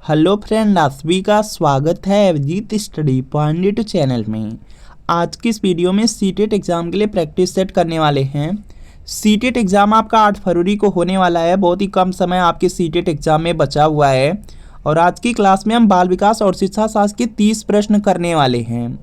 Hello friend, आप सभी का स्वागत है अभिजीत स्टडी पॉइंट चैनल में। आज की इस वीडियो में सीटेट एग्ज़ाम के लिए प्रैक्टिस सेट करने वाले हैं। सीटेट एग्ज़ाम आपका 8 फरवरी को होने वाला है। बहुत ही कम समय आपके सीटेट एग्ज़ाम में बचा हुआ है और आज की क्लास में हम बाल विकास और शिक्षा शास्त्र के 30 प्रश्न करने वाले हैं।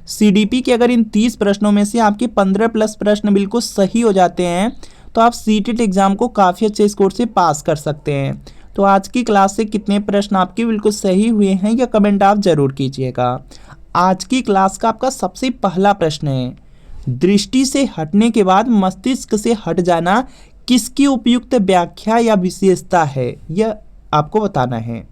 सीडीपी के अगर इन 30 प्रश्नों में से आपके 15 प्लस प्रश्न बिल्कुल सही हो जाते हैं तो आप सीटेट एग्ज़ाम को काफ़ी अच्छे स्कोर से पास कर सकते हैं। तो आज की क्लास से कितने प्रश्न आपके बिल्कुल सही हुए हैं या कमेंट आप जरूर कीजिएगा। आज की क्लास का आपका सबसे पहला प्रश्न है, दृष्टि से हटने के बाद मस्तिष्क से हट जाना किसकी उपयुक्त व्याख्या या विशेषता है, यह आपको बताना है।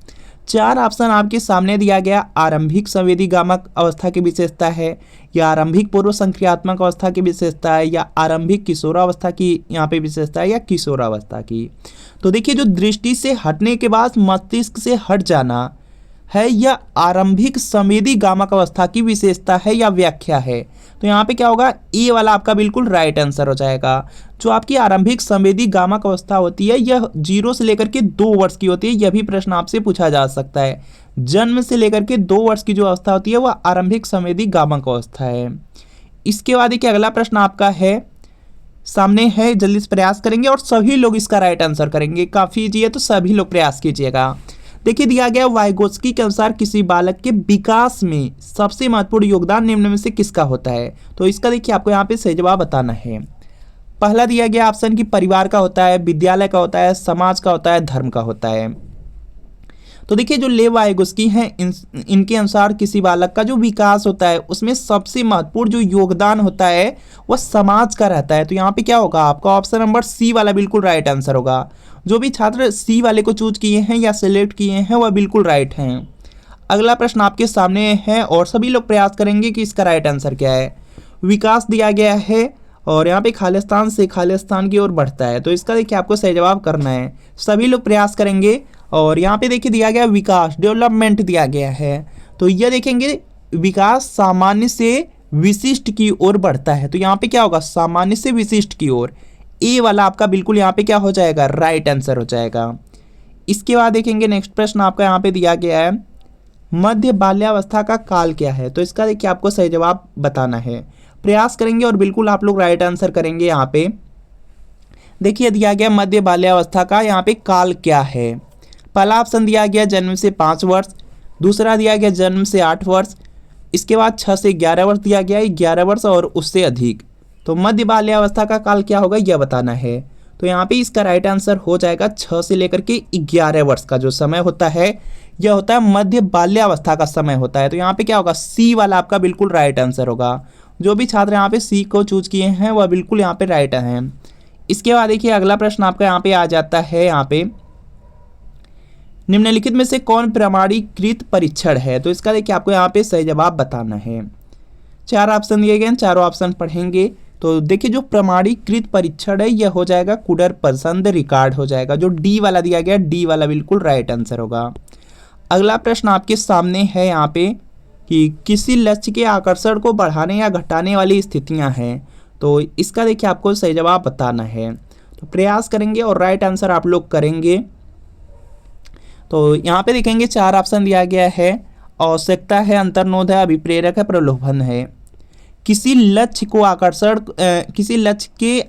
4 ऑप्शन आपके सामने दिया गया। आरंभिक संवेदीगामक अवस्था की विशेषता है, या आरंभिक पूर्व संक्रियात्मक अवस्था की विशेषता है, या आरंभिक किशोरावस्था की यहाँ पे विशेषता है, या किशोरावस्था की। तो देखिए, जो दृष्टि से हटने के बाद मस्तिष्क से हट जाना है, यह आरंभिक संवेदीगामक अवस्था की विशेषता है या व्याख्या है। तो यहाँ पे क्या होगा, ए वाला आपका बिल्कुल राइट आंसर हो जाएगा। जो आपकी आरंभिक संवेदीगामक अवस्था होती है यह 0 से लेकर के 2 वर्ष की होती है। यह भी प्रश्न आपसे पूछा जा सकता है। जन्म से लेकर के 2 वर्ष की जो अवस्था होती है वह आरंभिक संवेदीगामक अवस्था है। इसके बाद देखिए, अगला प्रश्न आपका है सामने है, जल्दी से प्रयास करेंगे और सभी लोग इसका राइट आंसर करेंगे। काफ़ी ईजी है तो सभी लोग प्रयास कीजिएगा। देखिए, दिया गया वाइगोत्स्की के अनुसार किसी बालक के विकास में सबसे महत्वपूर्ण योगदान निम्न में से किसका होता है। तो इसका देखिए आपको यहाँ पे सही जवाब बताना है। पहला दिया गया ऑप्शन की परिवार का होता है, विद्यालय का होता है, समाज का होता है, धर्म का होता है। तो देखिए, जो लेव वाइगोत्स्की हैं इनके अनुसार किसी बालक का जो विकास होता है उसमें सबसे महत्वपूर्ण जो योगदान होता है वह समाज का रहता है। तो यहाँ पे क्या होगा, आपका ऑप्शन नंबर सी वाला बिल्कुल राइट आंसर होगा। जो भी छात्र सी वाले को चूज किए हैं या सिलेक्ट किए हैं वह बिल्कुल राइट हैं। अगला प्रश्न आपके सामने है और सभी लोग प्रयास करेंगे कि इसका राइट आंसर क्या है। विकास दिया गया है और यहाँ पे खालिस्तान से खालिस्तान की ओर बढ़ता है। तो इसका देखिए आपको सही जवाब करना है। सभी लोग प्रयास करेंगे और यहाँ पे देखिए दिया गया विकास, डेवलपमेंट दिया गया है। तो यह देखेंगे विकास सामान्य से विशिष्ट की ओर बढ़ता है। तो यहाँ पे क्या होगा, सामान्य से विशिष्ट की ओर। ए वाला आपका बिल्कुल यहाँ पे क्या हो जाएगा, राइट आंसर हो जाएगा। इसके बाद देखेंगे नेक्स्ट प्रश्न आपका यहाँ पे दिया गया है, मध्य बाल्यावस्था का काल क्या है। तो इसका देखिए आपको सही जवाब बताना है। प्रयास करेंगे और बिल्कुल आप लोग राइट आंसर करेंगे। यहाँ पे देखिए दिया गया मध्य बाल्यावस्था का यहाँ पे काल क्या है। पहला ऑप्शन दिया गया जन्म से 5 वर्ष, दूसरा दिया गया जन्म से 8 वर्ष, इसके बाद 6 से 11 वर्ष दिया गया, 11 वर्ष और उससे अधिक। तो मध्य बाल्यावस्था का काल क्या होगा यह बताना है। तो यहाँ पे इसका राइट आंसर हो जाएगा 6 से लेकर के 11 वर्ष का जो समय होता है यह होता है मध्य बाल्यावस्था का समय होता है। तो यहाँ पे क्या होगा, सी वाला आपका बिल्कुल राइट आंसर होगा। जो भी छात्र यहाँ पे सी को चूज किए हैं वह बिल्कुल यहाँ पे राइट हैं। इसके बाद देखिए अगला प्रश्न आपका यहाँ पे आ जाता है, यहाँ पे निम्नलिखित में से कौन प्रमाणीकृत परीक्षण है। तो इसका देखिए आपको यहाँ पे सही जवाब बताना है। 4 ऑप्शन दिए गए हैं, चारों ऑप्शन पढ़ेंगे। तो देखिए, जो प्रमाणीकृत परीक्षण है यह हो जाएगा कुडर पसंद रिकॉर्ड हो जाएगा। जो डी वाला दिया गया, डी वाला बिल्कुल राइट आंसर होगा। अगला प्रश्न आपके सामने है यहाँ पे कि किसी लक्ष्य के आकर्षण को बढ़ाने या घटाने वाली स्थितियाँ हैं। तो इसका देखिए आपको सही जवाब बताना है। तो प्रयास करेंगे और राइट आंसर आप लोग करेंगे। तो यहाँ पे देखेंगे 4 ऑप्शन दिया गया है, आवश्यकता है, अंतर्नोद है, अभिप्रेरक है, प्रलोभन है। किसी लक्ष्य के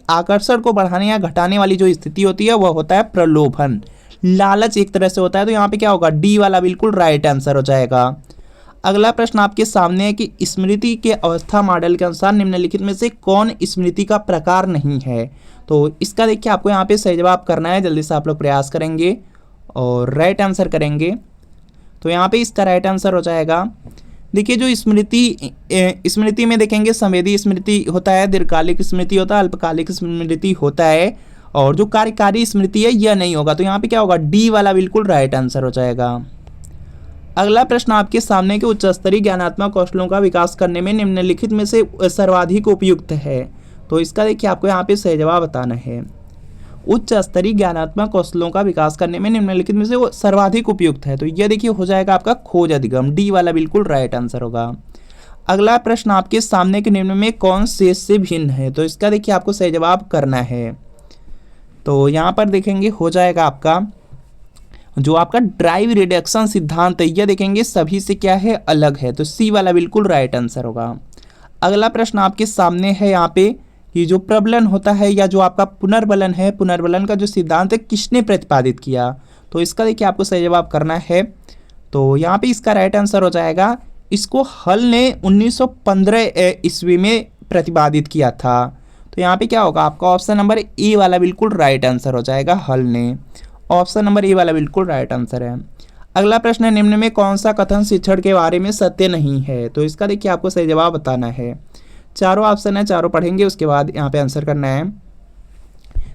आकर्षण को बढ़ाने या घटाने वाली जो स्थिति होती है वह होता है प्रलोभन, लालच एक तरह से होता है। तो यहाँ पे क्या होगा, डी वाला बिल्कुल राइट आंसर हो जाएगा। अगला प्रश्न आपके सामने है कि स्मृति के अवस्था मॉडल के अनुसार निम्नलिखित में से कौन स्मृति का प्रकार नहीं है। तो इसका देखिए आपको यहाँ पे सही जवाब करना है। जल्दी से आप लोग प्रयास करेंगे और राइट आंसर करेंगे। तो यहाँ पे इसका राइट आंसर हो जाएगा, देखिए जो स्मृति में देखेंगे संवेदी स्मृति होता है, दीर्घकालिक स्मृति होता है, अल्पकालिक स्मृति होता है, और जो कार्यकारी स्मृति है यह नहीं होगा। तो यहाँ पे क्या होगा, डी वाला बिल्कुल राइट आंसर हो जाएगा। अगला प्रश्न आपके सामने के उच्च स्तरीय ज्ञानात्मक कौशलों का विकास करने में निम्नलिखित में से सर्वाधिक उपयुक्त है। तो इसका देखिए आपको यहाँ पे सही जवाब बताना है। उच्च स्तरीय ज्ञानात्मक कौशलों का विकास करने में निम्नलिखित में से वो सर्वाधिक उपयुक्त है। तो यह देखिए हो जाएगा आपका खोज अधिगम, डी वाला बिल्कुल राइट आंसर होगा। अगला प्रश्न आपके सामने के निम्न में कौन शेष से भिन्न है। तो इसका देखिए आपको सही जवाब करना है। तो यहाँ पर देखेंगे हो जाएगा आपका जो आपका ड्राइव रिडक्शन सिद्धांत है यह देखेंगे सभी से क्या है, अलग है। तो सी वाला बिल्कुल राइट आंसर होगा। अगला प्रश्न आपके सामने है यहाँ पे कि जो प्रबलन होता है या जो आपका पुनर्बलन है, पुनर्बलन का जो सिद्धांत है किसने प्रतिपादित किया। तो इसका देखिए आपको सही जवाब करना है। तो यहाँ पे इसका राइट आंसर हो जाएगा, इसको हल ने 1915 ईस्वी में प्रतिपादित किया था। तो यहाँ पे क्या होगा आपका ऑप्शन नंबर ए वाला बिल्कुल राइट आंसर हो जाएगा, हल ने। ऑप्शन नंबर ए वाला बिल्कुल राइट आंसर है। अगला प्रश्न है, निम्न में कौन सा कथन शिक्षण के बारे में सत्य नहीं है। तो इसका देखिए आपको सही जवाब बताना है। चारों ऑप्शन है, चारों पढ़ेंगे उसके बाद यहाँ पे आंसर करना है।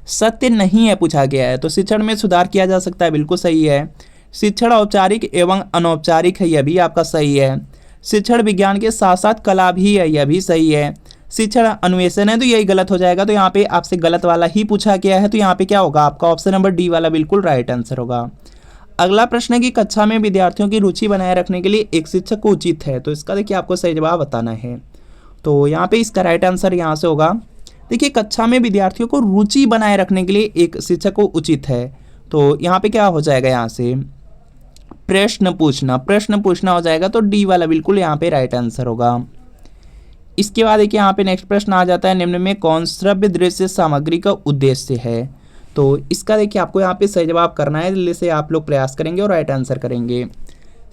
सत्य नहीं है पूछा गया है, तो शिक्षण में सुधार किया जा सकता है, बिल्कुल सही है। शिक्षण औपचारिक एवं अनौपचारिक है, यह भी आपका सही है। शिक्षण विज्ञान के साथ साथ कला भी है, यह भी सही है। शिक्षण अन्वेषण है, तो यही गलत हो जाएगा। तो यहाँ पे आपसे गलत वाला ही पूछा गया है, तो यहाँ पे क्या होगा आपका ऑप्शन नंबर डी वाला बिल्कुल राइट आंसर होगा। अगला प्रश्न है कि कक्षा में विद्यार्थियों की रुचि बनाए रखने के लिए एक शिक्षक को उचित है। तो इसका देखिए आपको सही जवाब बताना है। तो यहाँ पे इसका राइट आंसर यहाँ से होगा, देखिए कक्षा में विद्यार्थियों को रुचि बनाए रखने के लिए एक शिक्षक को उचित है। तो यहाँ पे क्या हो जाएगा, यहाँ से प्रश्न पूछना हो जाएगा। तो डी वाला बिल्कुल यहाँ पे राइट आंसर होगा। इसके बाद देखिए यहाँ पे नेक्स्ट प्रश्न आ जाता है, निम्न में कौन श्रव्य दृश्य सामग्री का उद्देश्य है। तो इसका देखिए आपको यहाँ पे सही जवाब करना है, जल्दी से आप लोग प्रयास करेंगे और राइट आंसर करेंगे।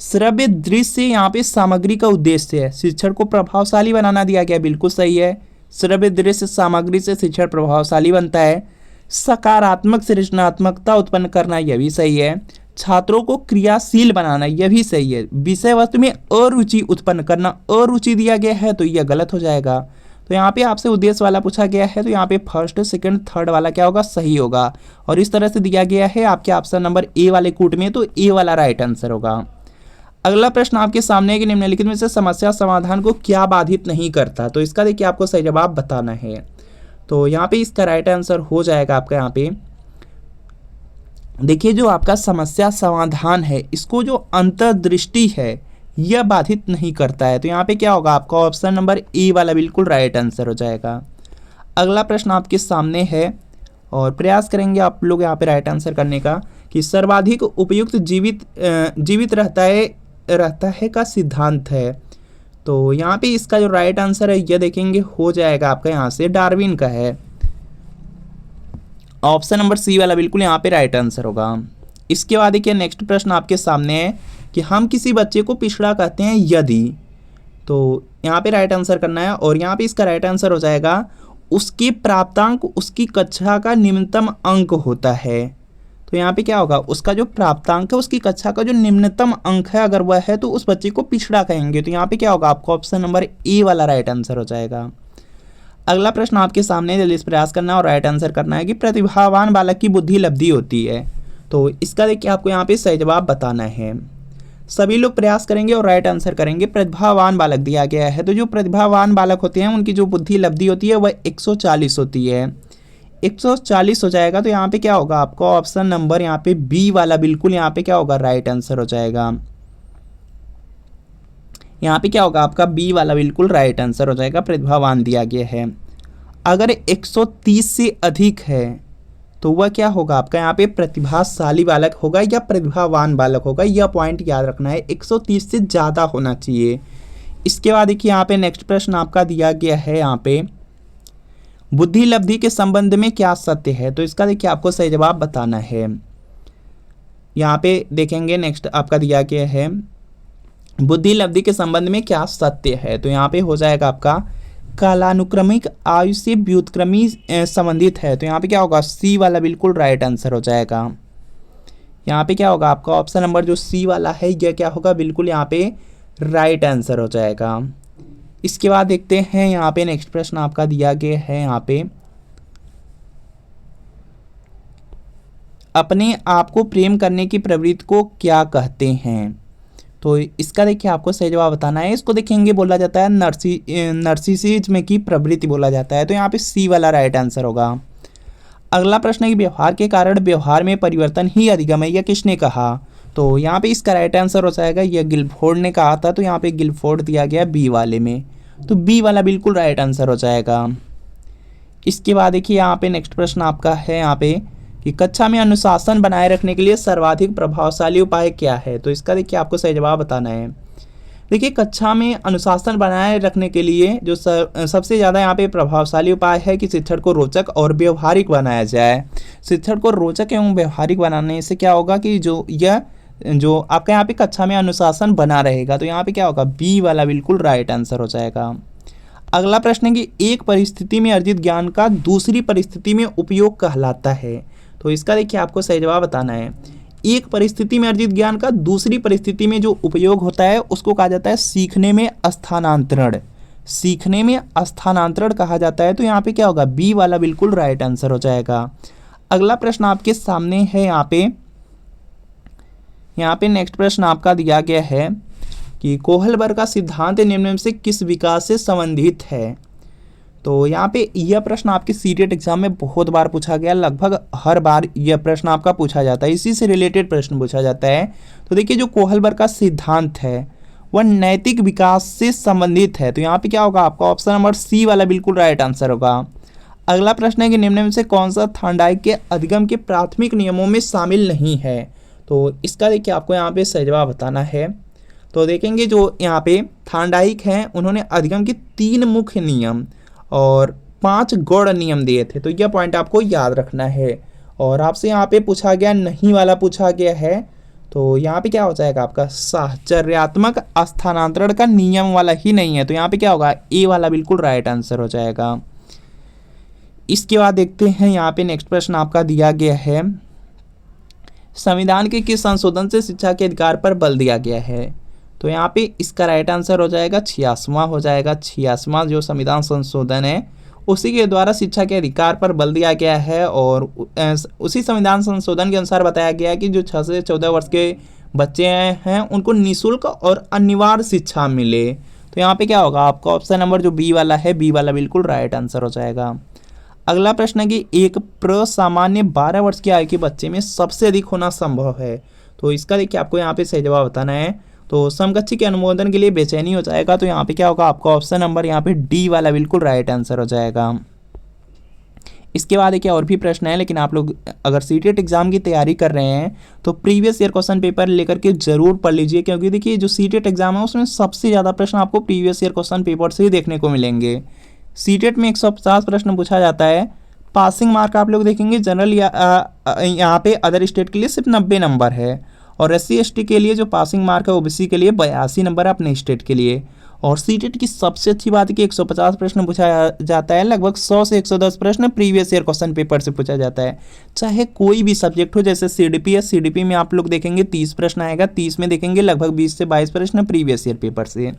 श्रव्य दृश्य यहाँ पे सामग्री का उद्देश्य है, शिक्षण को प्रभावशाली बनाना दिया गया, बिल्कुल सही है। श्रव्य दृश्य सामग्री से शिक्षण प्रभावशाली बनता है। सकारात्मक सृजनात्मकता उत्पन्न करना, यह भी सही है। छात्रों को क्रियाशील बनाना, यह भी सही है। विषय वस्तु में अरुचि उत्पन्न करना, अरुचि दिया गया है तो यह गलत हो जाएगा। तो यहाँ पे आपसे उद्देश्य वाला पूछा गया है, तो यहाँ पे फर्स्ट सेकंड थर्ड वाला क्या होगा, सही होगा। और इस तरह से दिया गया है आपके ऑप्शन नंबर ए वाले कूट में, तो ए वाला राइट आंसर होगा। अगला प्रश्न आपके सामने है कि निम्नलिखित में से समस्या समाधान को क्या बाधित नहीं करता। तो इसका देखिए आपको सही जवाब बताना है। तो यहाँ पे इसका राइट आंसर हो जाएगा आपका, यहाँ पे देखिए जो आपका समस्या समाधान है इसको जो अंतर्दृष्टि है यह बाधित नहीं करता है। तो यहाँ पे क्या होगा आपका ऑप्शन नंबर ए वाला बिल्कुल राइट आंसर हो जाएगा। अगला प्रश्न आपके सामने है और प्रयास करेंगे आप लोग यहाँ पे राइट आंसर करने का कि सर्वाधिक उपयुक्त जीवित रहता है का सिद्धांत है। तो यहाँ पे इसका जो राइट आंसर है यह देखेंगे हो जाएगा आपका यहाँ से डार्विन का है। ऑप्शन नंबर सी वाला बिल्कुल यहाँ पे राइट आंसर होगा। इसके बाद देखिए नेक्स्ट प्रश्न आपके सामने है कि हम किसी बच्चे को पिछड़ा कहते हैं यदि। तो यहाँ पे राइट आंसर करना है और यहाँ पे इसका राइट आंसर हो जाएगा उसके प्राप्तांक उसकी कक्षा का निम्नतम अंक होता है। तो यहाँ पे क्या होगा, उसका जो प्राप्तांक है उसकी कक्षा का जो निम्नतम अंक है अगर वह है तो उस बच्चे को पिछड़ा कहेंगे। तो यहाँ पे क्या होगा आपको ऑप्शन नंबर ए वाला राइट आंसर हो जाएगा। अगला प्रश्न आपके सामने जल्दी से प्रयास करना है और राइट आंसर करना है कि प्रतिभावान बालक की बुद्धि लब्धि होती है। तो इसका देखिए आपको यहाँ पे सही जवाब बताना है। सभी लोग प्रयास करेंगे और राइट आंसर करेंगे। प्रतिभावान बालक दिया गया है, तो जो प्रतिभावान बालक होते हैं उनकी जो बुद्धि लब्धि होती है वह 140 होती है, 140 हो जाएगा। तो यहाँ पे क्या होगा आपका ऑप्शन नंबर यहाँ पे बी वाला बिल्कुल यहाँ पे क्या होगा राइट आंसर हो जाएगा। यहाँ पे क्या होगा आपका बी वाला बिल्कुल राइट आंसर हो जाएगा, प्रतिभावान दिया गया है। अगर 130 से अधिक है तो वह क्या होगा आपका यहाँ पे प्रतिभाशाली बालक होगा या प्रतिभावान बालक होगा, यह पॉइंट याद रखना है। 130 से ज़्यादा होना चाहिए। इसके बाद देखिए यहाँ पे नेक्स्ट प्रश्न आपका दिया गया है, यहाँ पे बुद्धि लब्धि के संबंध में क्या सत्य है। तो इसका देखिए आपको सही जवाब बताना है। यहाँ पे देखेंगे नेक्स्ट आपका दिया गया है बुद्धि लब्धि के संबंध में क्या सत्य है। तो यहाँ पे हो जाएगा आपका कालानुक्रमिक आयु से व्युत्क्रमी संबंधित है। तो यहाँ पे क्या होगा सी वाला बिल्कुल राइट आंसर हो जाएगा। यहाँ पे क्या होगा आपका ऑप्शन नंबर जो सी वाला है यह क्या होगा बिल्कुल यहाँ पे राइट आंसर हो जाएगा। इसके बाद देखते हैं यहाँ पे नेक्स्ट प्रश्न आपका दिया गया है, यहाँ पे अपने आप को प्रेम करने की प्रवृत्ति को क्या कहते हैं। तो इसका देखिए आपको सही जवाब बताना है। इसको देखेंगे बोला जाता है नर्सिसिज्म की प्रवृत्ति बोला जाता है। तो यहाँ पे सी वाला राइट आंसर होगा। अगला प्रश्न है कि व्यवहार के कारण व्यवहार में परिवर्तन ही अधिगम है, यह किसने कहा। तो यहाँ पे इसका राइट आंसर हो जाएगा, यह गिलफोर्ड ने कहा था। तो यहाँ पे गिलफोर्ड दिया गया बी वाले में, तो बी वाला बिल्कुल राइट आंसर हो जाएगा। इसके बाद देखिए यहाँ पे नेक्स्ट प्रश्न आपका है यहाँ पे कि कक्षा में अनुशासन बनाए रखने के लिए सर्वाधिक प्रभावशाली उपाय क्या है। तो इसका देखिए आपको सही जवाब बताना है। देखिए कक्षा में अनुशासन बनाए रखने के लिए जो सबसे ज़्यादा यहाँ पे प्रभावशाली उपाय है कि शिक्षण को रोचक और व्यवहारिक बनाया जाए। शिक्षण को रोचक एवं व्यवहारिक बनाने से क्या होगा कि जो आपका यहाँ पे कक्षा में अनुशासन बना रहेगा। तो यहाँ पे क्या होगा, बी वाला बिल्कुल राइट आंसर हो जाएगा। अगला प्रश्न है कि एक परिस्थिति में अर्जित ज्ञान का दूसरी परिस्थिति में उपयोग कहलाता है। तो इसका देखिए आपको सही जवाब बताना है। एक परिस्थिति में अर्जित ज्ञान का दूसरी परिस्थिति में जो उपयोग होता है उसको कहा जाता है सीखने में स्थानांतरण। सीखने में स्थानांतरण कहा जाता है। तो यहाँ पे क्या होगा, बी वाला बिल्कुल राइट आंसर हो जाएगा। अगला प्रश्न आपके सामने है। यहाँ पे नेक्स्ट प्रश्न आपका दिया गया है कि कोहलबर्ग का सिद्धांत निम्न में से किस विकास से संबंधित है। तो यहाँ पे यह प्रश्न आपके सीटेट एग्जाम में बहुत बार पूछा गया, लगभग हर बार यह प्रश्न आपका पूछा जाता है, इसी से रिलेटेड प्रश्न पूछा जाता है। तो देखिए जो कोहलबर्ग का सिद्धांत है वह नैतिक विकास से संबंधित है। तो यहाँ पे क्या होगा, आपका ऑप्शन नंबर सी वाला बिल्कुल राइट आंसर होगा। अगला प्रश्न है कि निम्न में से कौन सा थार्नडाइक के अधिगम के प्राथमिक नियमों में शामिल नहीं है। तो इसका देखिए आपको यहाँ पे सही जवाब बताना है। तो देखेंगे जो यहाँ पे थार्नडाइक हैं उन्होंने अधिगम के 3 मुख्य नियम और 5 गौड़ नियम दिए थे। तो यह पॉइंट आपको याद रखना है। और आपसे यहाँ पे पूछा गया नहीं वाला पूछा गया है। तो यहाँ पे क्या हो जाएगा, आपका साहचर्यात्मक स्थानांतरण का नियम वाला ही नहीं है। तो यहाँ पे क्या होगा, ए वाला बिल्कुल राइट आंसर हो जाएगा। इसके बाद देखते हैं यहाँ पे नेक्स्ट प्रश्न आपका दिया गया है, संविधान के किस संशोधन से शिक्षा के अधिकार पर बल दिया गया है। तो यहाँ पे इसका राइट आंसर हो जाएगा 86वां हो जाएगा। 86वां जो संविधान संशोधन है उसी के द्वारा शिक्षा के अधिकार पर बल दिया गया है। और उसी संविधान संशोधन के अनुसार बताया गया है कि जो 6 से 14 वर्ष के बच्चे हैं उनको निःशुल्क और अनिवार्य शिक्षा मिले। तो यहाँ पे क्या होगा, आपका ऑप्शन नंबर जो बी वाला है, बी वाला बिल्कुल राइट आंसर हो जाएगा। अगला प्रश्न है कि एक प्रसामान्य 12 वर्ष की आयु के बच्चे में सबसे अधिक होना संभव है। तो इसका देखिए आपको यहाँ पे सही जवाब बताना है। तो समकक्षी के अनुमोदन के लिए बेचैनी हो जाएगा। तो यहाँ पे क्या होगा, आपका ऑप्शन नंबर यहाँ पे डी वाला बिल्कुल राइट आंसर हो जाएगा। इसके बाद देखिए और भी प्रश्न है, लेकिन आप लोग अगर सीटेट एग्जाम की तैयारी कर रहे हैं तो प्रीवियस ईयर क्वेश्चन पेपर लेकर के जरूर पढ़ लीजिए, क्योंकि देखिए जो सीटेट एग्जाम है उसमें सबसे ज़्यादा प्रश्न आपको प्रीवियस ईयर क्वेश्चन पेपर से ही देखने को मिलेंगे। सीटेट में 150 प्रश्न पूछा जाता है। पासिंग मार्क आप लोग देखेंगे जनरल यहाँ पे अदर स्टेट के लिए सिर्फ 90 नंबर है, और SC/ST के लिए जो पासिंग मार्क है OBC के लिए 82 नंबर है अपने स्टेट के लिए। और सीटेट की सबसे अच्छी बात है कि 150 प्रश्न पूछा जाता है, लगभग 100 से 110 प्रश्न प्रीवियस ईयर क्वेश्चन पेपर से पूछा जाता है, चाहे कोई भी सब्जेक्ट हो। जैसे CDP है, CDP में आप लोग देखेंगे 30 प्रश्न आएगा, 30 में देखेंगे लगभग 20 से 22 प्रश्न प्रीवियस ईयर पेपर से।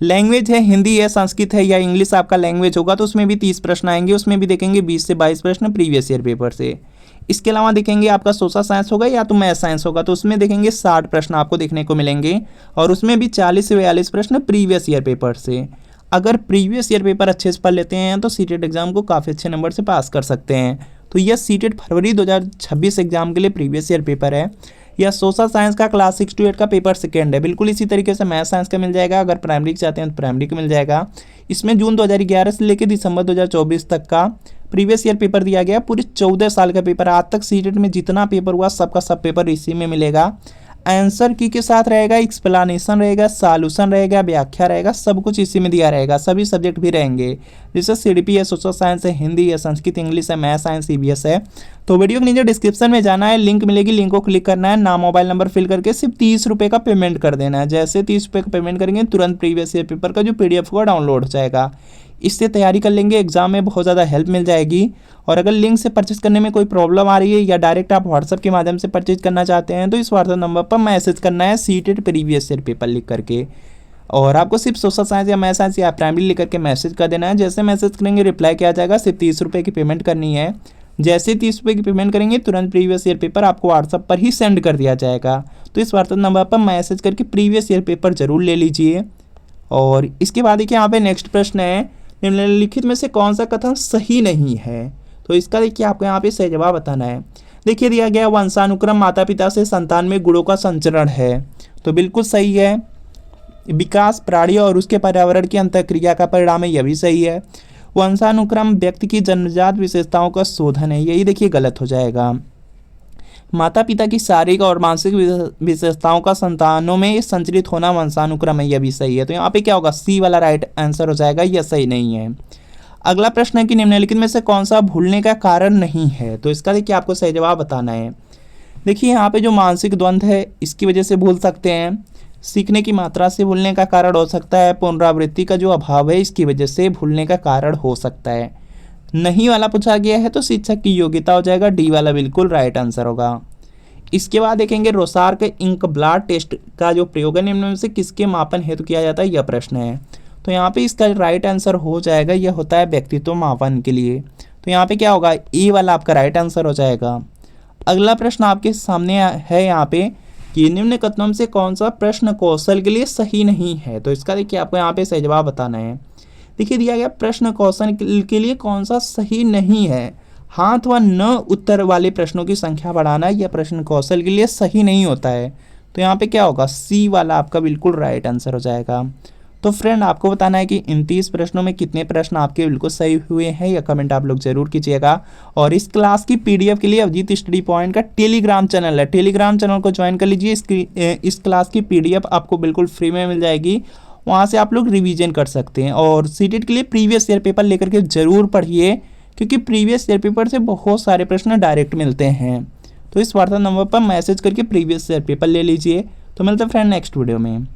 लैंग्वेज है, हिंदी है, संस्कृत है या इंग्लिश आपका लैंग्वेज होगा तो उसमें भी 30 प्रश्न आएंगे, उसमें भी देखेंगे 20 से 22 प्रश्न प्रीवियस ईयर पेपर से। इसके अलावा देखेंगे आपका सोशल साइंस होगा या तो मैथ साइंस होगा, तो उसमें देखेंगे 60 प्रश्न आपको देखने को मिलेंगे, और उसमें भी 40 से 42 प्रश्न प्रीवियस ईयर पेपर से। अगर प्रीवियस ईयर पेपर अच्छे से पढ़ लेते हैं तो सीटेट एग्जाम को काफ़ी अच्छे नंबर से पास कर सकते हैं। तो यह सीटेट फरवरी 2026 एग्जाम के लिए प्रीवियस ईयर पेपर है। यह सोशल साइंस का क्लास 6 to 8 का पेपर सेकेंड है। बिल्कुल इसी तरीके से मैथ साइंस का मिल जाएगा, अगर प्राइमरी चाहते हैं तो प्राइमरी का मिल जाएगा। इसमें जून 2011 से लेकर दिसंबर 2024 तक का प्रीवियस ईयर पेपर दिया गया। पूरे 14 साल का पेपर, आज तक सीटेट में जितना पेपर हुआ सबका सब पेपर इसी में मिलेगा। आंसर की के साथ रहेगा, एक्सप्लेनेशन रहेगा, सॉल्यूशन रहेगा, व्याख्या रहेगा, सब कुछ इसी में दिया रहेगा। सभी सब्जेक्ट भी रहेंगे, जैसे CDP है, सोशल साइंस है, हिंदी है, संस्कृत, इंग्लिश है, मैथ साइंस, CBS है। तो वीडियो के नीचे डिस्क्रिप्शन में जाना है, लिंक मिलेगी, लिंक को क्लिक करना है, नाम मोबाइल नंबर फिल करके सिर्फ 30 रुपये का पेमेंट कर देना है। जैसे 30 रुपये का पेमेंट करेंगे तुरंत प्रीवियस ईयर पेपर का जो PDF होगा डाउनलोड हो जाएगा। इससे तैयारी कर लेंगे, एग्जाम में बहुत ज़्यादा हेल्प मिल जाएगी। और अगर लिंक से परचेज करने में कोई प्रॉब्लम आ रही है या डायरेक्ट आप व्हाट्सएप के माध्यम से परचेज करना चाहते हैं तो इस व्हाट्सएप नंबर पर मैसेज करना है सीटेट प्रीवियस ईयर पेपर लिख करके, और आपको सिर्फ सोशल साइंस या मैथ साइंस या प्राइमरी लिख करके मैसेज कर देना है। जैसे मैसेज करेंगे रिप्लाई किया जाएगा, सिर्फ 30 रुपये की पेमेंट करनी है। जैसे 30 रुपये की पेमेंट करेंगे तुरंत प्रीवियस ईयर पेपर आपको व्हाट्सएप पर ही सेंड कर दिया जाएगा। तो इस व्हाट्सएप नंबर पर मैसेज करके प्रीवियस ईयर पेपर जरूर ले लीजिए। और इसके बाद देखिए यहाँ पे नेक्स्ट प्रश्न है, निम्नलिखित में से कौन सा कथन सही नहीं है। तो इसका देखिए आपको यहाँ पे सही जवाब बताना है। देखिए दिया गया वंशानुक्रम माता पिता से संतान में गुणों का संचरण है, तो बिल्कुल सही है। विकास प्राणी और उसके पर्यावरण की अंतःक्रिया का परिणाम है, यह भी सही है। वंशानुक्रम व्यक्ति की जन्मजात विशेषताओं का शोधन है, यही देखिए गलत हो जाएगा। माता पिता की शारीरिक और मानसिक विशेषताओं का संतानों में संचरित होना वंशानुक्रम है, यह भी सही है। तो यहाँ पे क्या होगा, सी वाला राइट आंसर हो जाएगा, यह सही नहीं है। अगला प्रश्न है कि निम्नलिखित में से कौन सा भूलने का कारण नहीं है। तो इसका देखिए आपको सही जवाब बताना है। देखिए यहाँ पे जो मानसिक द्वंद्व है इसकी वजह से भूल सकते हैं, सीखने की मात्रा से भूलने का कारण हो सकता है, पुनरावृत्ति का जो अभाव है इसकी वजह से भूलने का कारण हो सकता है। नहीं वाला पूछा गया है तो शिक्षक की योग्यता हो जाएगा, डी वाला बिल्कुल राइट आंसर होगा। इसके बाद देखेंगे रोसार के इंक ब्लड टेस्ट का जो प्रयोग है निम्न में से किसके मापन हेतु किया जाता है, यह प्रश्न है। तो यहाँ पे इसका राइट आंसर हो जाएगा, यह होता है व्यक्तित्व मापन के लिए। तो यहाँ पे क्या होगा, ए वाला आपका राइट आंसर हो जाएगा। अगला प्रश्न आपके सामने है यहाँ पे कि निम्न कथनों से कौन सा प्रश्न कौशल के लिए सही नहीं है। तो इसका देखिए आपको यहाँ पे सही जवाब बताना है। देखिए दिया गया प्रश्न कौशल के लिए कौन सा सही नहीं है, हाँ व न उत्तर वाले प्रश्नों की संख्या बढ़ाना यह प्रश्न कौशल के लिए सही नहीं होता है। तो यहाँ पे क्या होगा, सी वाला आपका बिल्कुल राइट आंसर हो जाएगा। तो फ्रेंड आपको बताना है कि इन 30 प्रश्नों में कितने प्रश्न आपके बिल्कुल सही हुए हैं, या कमेंट आप लोग जरूर कीजिएगा। और इस क्लास की पीडीएफ के लिए अभिजीत स्टडी पॉइंट का टेलीग्राम चैनल है, टेलीग्राम चैनल को ज्वाइन कर लीजिए। इस क्लास की पीडीएफ आपको बिल्कुल फ्री में मिल जाएगी, वहाँ से आप लोग रिवीजन कर सकते हैं। और सीटेट के लिए प्रीवियस ईयर पेपर लेकर के जरूर पढ़िए, क्योंकि प्रीवियस ईयर पेपर से बहुत सारे प्रश्न डायरेक्ट मिलते हैं। तो इस व्हाट्सएप नंबर पर मैसेज करके प्रीवियस ईयर पेपर ले लीजिए। तो मिलते हैं फ्रेंड नेक्स्ट वीडियो में।